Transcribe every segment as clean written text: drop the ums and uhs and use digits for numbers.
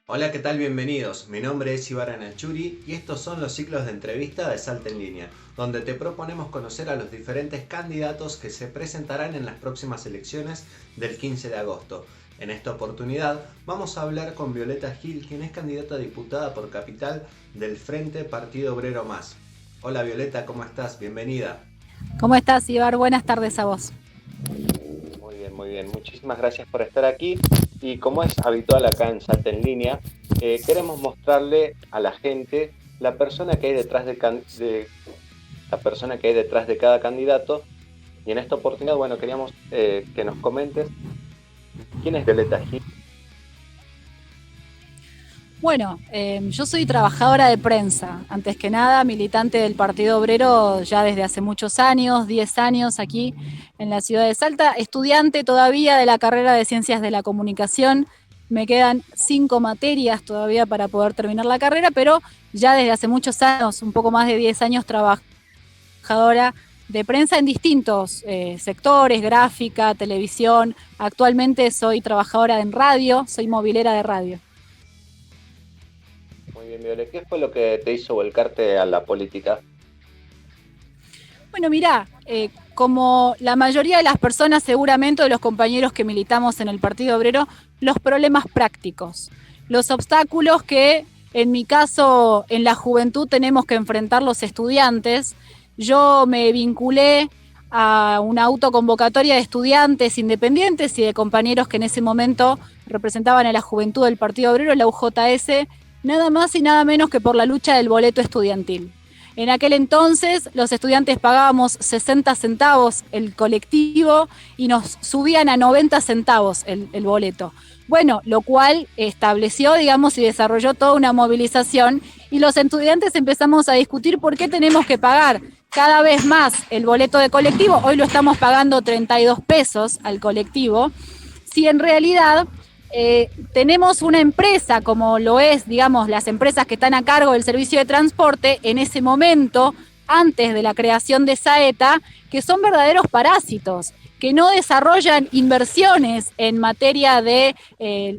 Hola, ¿qué tal? Bienvenidos. Mi nombre es Ibarra Nachuri y estos son los ciclos de entrevista de Salta en Línea, donde te proponemos conocer a los diferentes candidatos que se presentarán en las próximas elecciones del 15 de agosto. En esta oportunidad vamos a hablar con Violeta Gil, quien es candidata a diputada por Capital del Frente Partido Obrero Más. Hola Violeta, ¿cómo estás? Bienvenida. ¿Cómo estás, Ibar? Buenas tardes a vos. Muy bien, muy bien. Muchísimas gracias por estar aquí. Y como es habitual acá en Salta en Línea, queremos mostrarle a la gente la persona que hay detrás la persona que hay detrás de cada candidato. Y en esta oportunidad, bueno, queríamos que nos comentes quién es Violeta Gil. Bueno, yo soy trabajadora de prensa, antes que nada militante del Partido Obrero ya desde hace muchos años, 10 años aquí en la ciudad de Salta, estudiante todavía de la carrera de Ciencias de la Comunicación. Me quedan 5 materias todavía para poder terminar la carrera, pero ya desde hace muchos años, un poco más de 10 años, trabajadora de prensa en distintos sectores, gráfica, televisión. Actualmente soy trabajadora en radio, soy movilera de radio. Muy bien, Violeta. ¿Qué fue lo que te hizo volcarte a la política? Bueno, mirá, como la mayoría de las personas, seguramente de los compañeros que militamos en el Partido Obrero, los problemas prácticos, los obstáculos que en mi caso en la juventud tenemos que enfrentar los estudiantes. Yo me vinculé a una autoconvocatoria de estudiantes independientes y de compañeros que en ese momento representaban a la juventud del Partido Obrero, la UJS, nada más y nada menos que por la lucha del boleto estudiantil. En aquel entonces los estudiantes pagábamos 60 centavos el colectivo y nos subían a 90 centavos el boleto. Bueno, lo cual estableció, digamos, y desarrolló toda una movilización y los estudiantes empezamos a discutir por qué tenemos que pagar cada vez más el boleto de colectivo. Hoy lo estamos pagando 32 pesos al colectivo. Si en realidad tenemos una empresa como lo es, digamos, las empresas que están a cargo del servicio de transporte en ese momento, antes de la creación de Saeta, que son verdaderos parásitos, que no desarrollan inversiones en materia de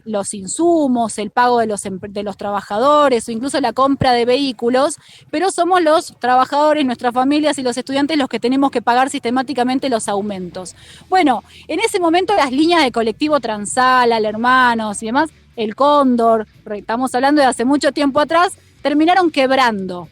los insumos, el pago de los trabajadores o incluso la compra de vehículos, pero somos los trabajadores, nuestras familias y los estudiantes los que tenemos que pagar sistemáticamente los aumentos. Bueno, en ese momento las líneas de colectivo Transal, Hermanos y demás, el Cóndor, estamos hablando de hace mucho tiempo atrás, terminaron quebrando.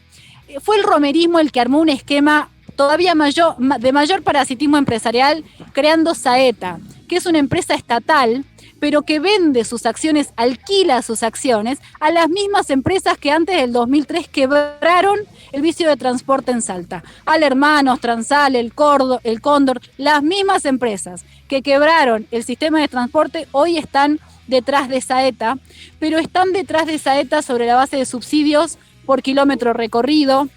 Fue el romerismo el que armó un esquema todavía de mayor parasitismo empresarial, creando Saeta, que es una empresa estatal, pero que vende sus acciones, alquila sus acciones a las mismas empresas que antes del 2003 quebraron el vicio de transporte en Salta. Al Hermanos, Transal, el Cóndor, las mismas empresas que quebraron el sistema de transporte hoy están detrás de Saeta, pero están detrás de Saeta sobre la base de subsidios por kilómetro recorrido,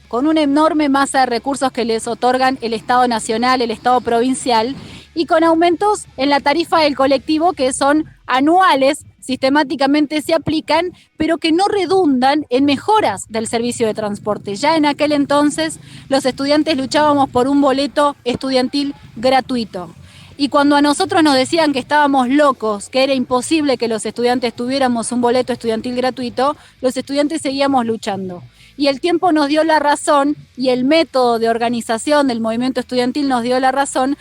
con una enorme masa de recursos que les otorgan el Estado nacional, el Estado provincial, y con aumentos en la tarifa del colectivo que son anuales, sistemáticamente se aplican, pero que no redundan en mejoras del servicio de transporte. Ya en aquel entonces los estudiantes luchábamos por un boleto estudiantil gratuito. Y cuando a nosotros nos decían que estábamos locos, que era imposible que los estudiantes tuviéramos un boleto estudiantil gratuito, los estudiantes seguíamos luchando. Y el tiempo nos dio la razón y el método de organización del movimiento estudiantil nos dio la razón,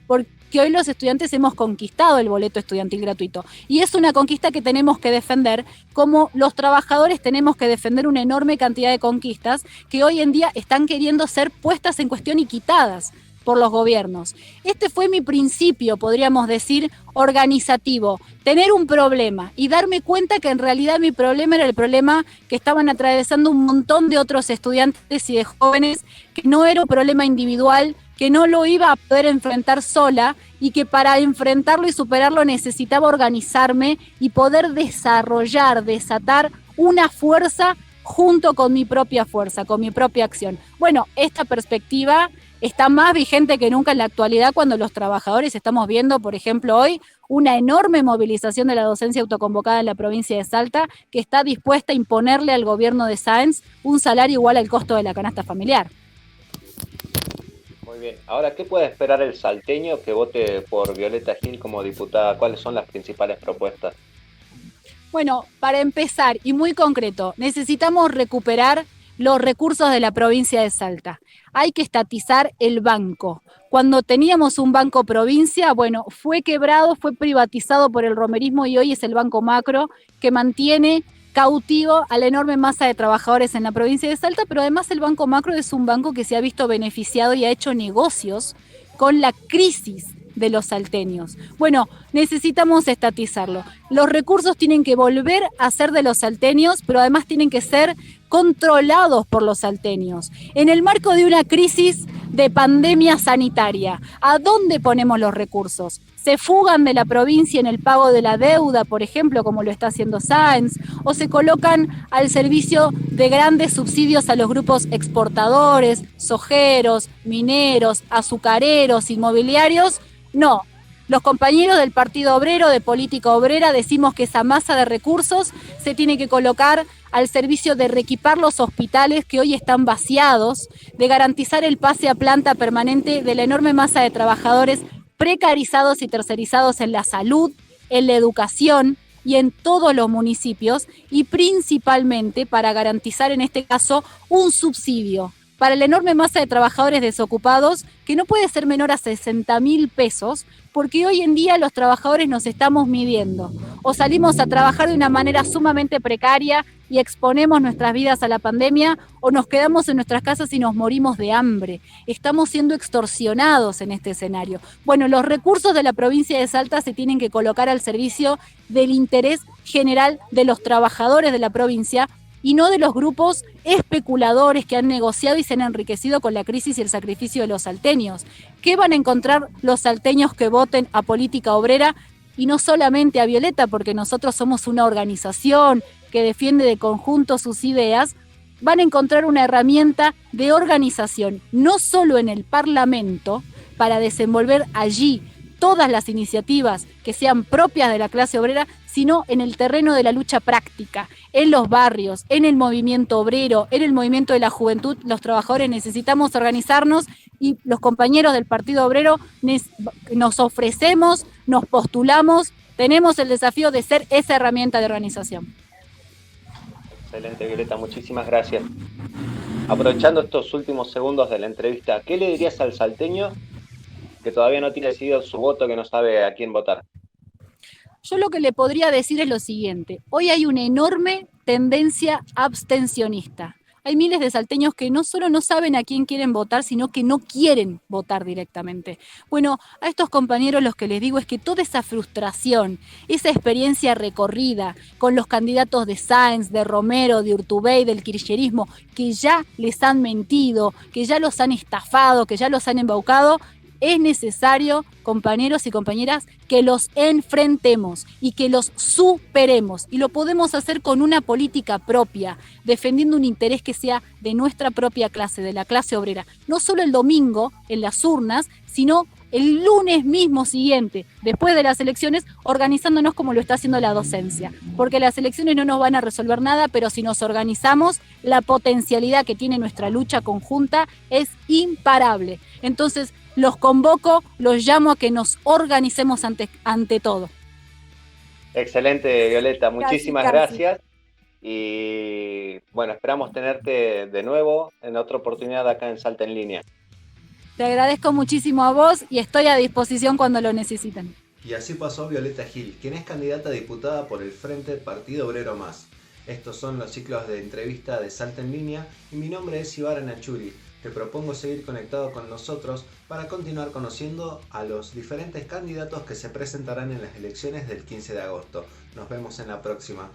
porque hoy los estudiantes hemos conquistado el boleto estudiantil gratuito. Y es una conquista que tenemos que defender, como los trabajadores tenemos que defender una enorme cantidad de conquistas que hoy en día están queriendo ser puestas en cuestión y quitadas por los gobiernos. Este fue mi principio, podríamos decir, organizativo, tener un problema y darme cuenta que en realidad mi problema era el problema que estaban atravesando un montón de otros estudiantes y de jóvenes, que no era un problema individual, que no lo iba a poder enfrentar sola y que para enfrentarlo y superarlo necesitaba organizarme y poder desarrollar, desatar una fuerza junto con mi propia fuerza, con mi propia acción. Bueno, esta perspectiva está más vigente que nunca en la actualidad cuando los trabajadores estamos viendo, por ejemplo, hoy una enorme movilización de la docencia autoconvocada en la provincia de Salta que está dispuesta a imponerle al gobierno de Sáenz un salario igual al costo de la canasta familiar. Muy bien. Ahora, ¿qué puede esperar el salteño que vote por Violeta Gil como diputada? ¿Cuáles son las principales propuestas? Bueno, para empezar, y muy concreto, necesitamos recuperar los recursos de la provincia de Salta. Hay que estatizar el banco. Cuando teníamos un banco provincia, bueno, fue quebrado, fue privatizado por el romerismo y hoy es el Banco Macro que mantiene cautivo a la enorme masa de trabajadores en la provincia de Salta, pero además el Banco Macro es un banco que se ha visto beneficiado y ha hecho negocios con la crisis de los salteños. Bueno, necesitamos estatizarlo. Los recursos tienen que volver a ser de los salteños, pero además tienen que ser controlados por los salteños. En el marco de una crisis de pandemia sanitaria, ¿a dónde ponemos los recursos? ¿Se fugan de la provincia en el pago de la deuda, por ejemplo, como lo está haciendo Sáenz? ¿O se colocan al servicio de grandes subsidios a los grupos exportadores, sojeros, mineros, azucareros, inmobiliarios? No. Los compañeros del Partido Obrero, de Política Obrera, decimos que esa masa de recursos se tiene que colocar al servicio de reequipar los hospitales que hoy están vaciados, de garantizar el pase a planta permanente de la enorme masa de trabajadores precarizados y tercerizados en la salud, en la educación y en todos los municipios, y principalmente para garantizar en este caso un subsidio para la enorme masa de trabajadores desocupados que no puede ser menor a 60.000 pesos, porque hoy en día los trabajadores nos estamos midiendo. O salimos a trabajar de una manera sumamente precaria y exponemos nuestras vidas a la pandemia, o nos quedamos en nuestras casas y nos morimos de hambre. Estamos siendo extorsionados en este escenario. Bueno, los recursos de la provincia de Salta se tienen que colocar al servicio del interés general de los trabajadores de la provincia, y no de los grupos especuladores que han negociado y se han enriquecido con la crisis y el sacrificio de los salteños. ¿Qué van a encontrar los salteños que voten a Política Obrera? Y no solamente a Violeta, porque nosotros somos una organización que defiende de conjunto sus ideas. Van a encontrar una herramienta de organización, no solo en el Parlamento, para desenvolver allí todas las iniciativas que sean propias de la clase obrera, sino en el terreno de la lucha práctica, en los barrios, en el movimiento obrero, en el movimiento de la juventud. Los trabajadores necesitamos organizarnos y los compañeros del Partido Obrero nos ofrecemos, nos postulamos, tenemos el desafío de ser esa herramienta de organización. Excelente, Violeta, muchísimas gracias. Aprovechando estos últimos segundos de la entrevista, ¿qué le dirías al salteño que todavía no tiene decidido su voto, que no sabe a quién votar? Yo lo que le podría decir es lo siguiente: hoy hay una enorme tendencia abstencionista. Hay miles de salteños que no solo no saben a quién quieren votar, sino que no quieren votar directamente. Bueno, a estos compañeros lo que les digo es que toda esa frustración, esa experiencia recorrida con los candidatos de Sáenz, de Romero, de Urtubey, del kirchnerismo, que ya les han mentido, que ya los han estafado, que ya los han embaucado, es necesario, compañeros y compañeras, que los enfrentemos y que los superemos. Y lo podemos hacer con una política propia, defendiendo un interés que sea de nuestra propia clase, de la clase obrera. No solo el domingo en las urnas, sino el lunes mismo siguiente, después de las elecciones, organizándonos como lo está haciendo la docencia. Porque las elecciones no nos van a resolver nada, pero si nos organizamos, la potencialidad que tiene nuestra lucha conjunta es imparable. Entonces, los convoco, los llamo a que nos organicemos ante todo. Excelente, Violeta, muchísimas gracias. Y bueno, esperamos tenerte de nuevo en otra oportunidad acá en Salta en Línea. Te agradezco muchísimo a vos y estoy a disposición cuando lo necesiten. Y así pasó Violeta Gil, quien es candidata a diputada por el Frente Partido Obrero Más. Estos son los ciclos de entrevista de Salta en Línea y mi nombre es Ibarra Nachuri. Te propongo seguir conectado con nosotros para continuar conociendo a los diferentes candidatos que se presentarán en las elecciones del 15 de agosto. Nos vemos en la próxima.